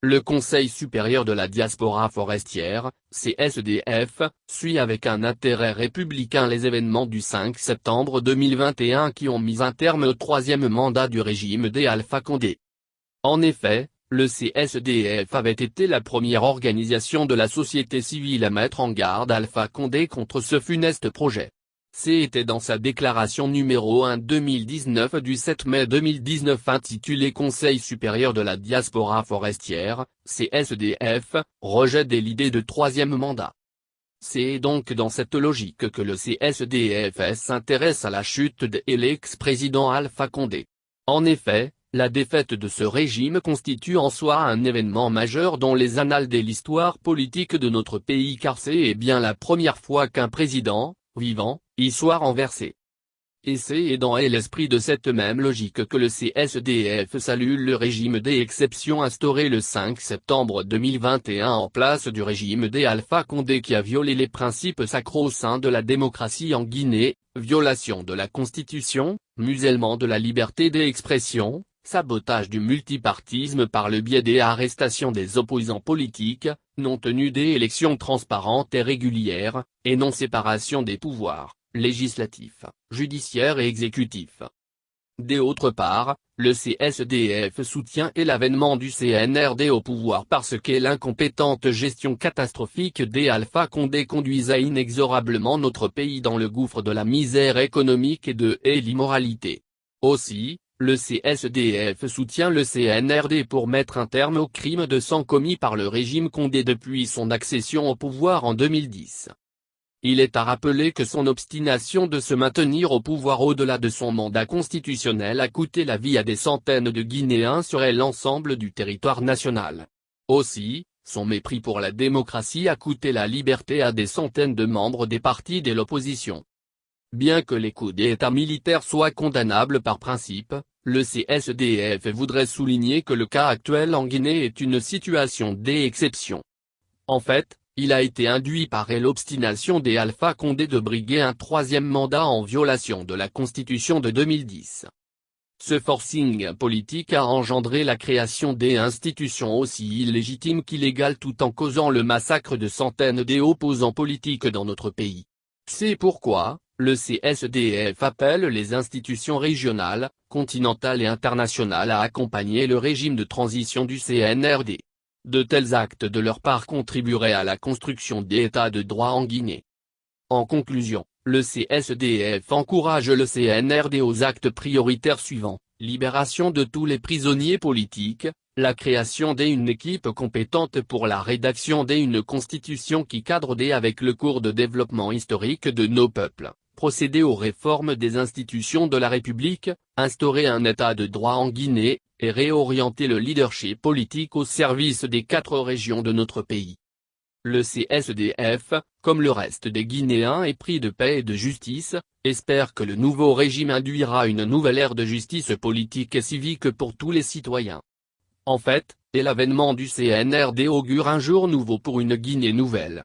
Le Conseil supérieur de la diaspora forestière, CSDF, suit avec un intérêt républicain les événements du 5 septembre 2021 qui ont mis un terme au troisième mandat du régime des Alpha Condé. En effet, le CSDF avait été la première organisation de la société civile à mettre en garde Alpha Condé contre ce funeste projet. C'était dans sa déclaration numéro 1/2019 du 7 mai 2019 intitulée Conseil supérieur de la diaspora forestière, CSDF, rejet de l'idée de troisième mandat. C'est donc dans cette logique que le CSDF s'intéresse à la chute de l'ex-président Alpha Condé. En effet, la défaite de ce régime constitue en soi un événement majeur dans les annales de l'histoire politique de notre pays car c'est bien la première fois qu'un président, vivant, y soit renversé. Et c'est dans l'esprit de cette même logique que le CSDF salue le régime des exceptions instauré le 5 septembre 2021 en place du régime des Alpha Condé qui a violé les principes sacro-saints de la démocratie en Guinée, violation de la Constitution, musellement de la liberté d'expression, sabotage du multipartisme par le biais des arrestations des opposants politiques, non-tenue des élections transparentes et régulières, et non-séparation des pouvoirs, législatif, judiciaire et exécutif. D'autre part, le CSDF soutient l'avènement du CNRD au pouvoir parce que l'incompétente gestion catastrophique des Alpha Condé conduisait inexorablement notre pays dans le gouffre de la misère économique et de l'immoralité. Aussi, le CSDF soutient le CNRD pour mettre un terme aux crimes de sang commis par le régime Condé depuis son accession au pouvoir en 2010. Il est à rappeler que son obstination de se maintenir au pouvoir au-delà de son mandat constitutionnel a coûté la vie à des centaines de Guinéens sur l'ensemble du territoire national. Aussi, son mépris pour la démocratie a coûté la liberté à des centaines de membres des partis de l'opposition. Bien que les coups d'État militaires soient condamnables par principe, le CSDF voudrait souligner que le cas actuel en Guinée est une situation d'exception. En fait, il a été induit par l'obstination des Alpha Condé de briguer un troisième mandat en violation de la Constitution de 2010. Ce forcing politique a engendré la création d'institutions aussi illégitimes qu'illégales tout en causant le massacre de centaines d'opposants politiques dans notre pays. C'est pourquoi, le CSDF appelle les institutions régionales, continentales et internationales à accompagner le régime de transition du CNRD. De tels actes de leur part contribueraient à la construction d'États de droit en Guinée. En conclusion, le CSDF encourage le CNRD aux actes prioritaires suivants, libération de tous les prisonniers politiques, la création d'une équipe compétente pour la rédaction d'une constitution qui cadre avec le cours de développement historique de nos peuples, procéder aux réformes des institutions de la République, instaurer un État de droit en Guinée, et réorienter le leadership politique au service des 4 régions de notre pays. Le CSDF, comme le reste des Guinéens épris de paix et de justice, espère que le nouveau régime induira une nouvelle ère de justice politique et civique pour tous les citoyens. En fait, l'avènement du CNRD augure un jour nouveau pour une Guinée nouvelle.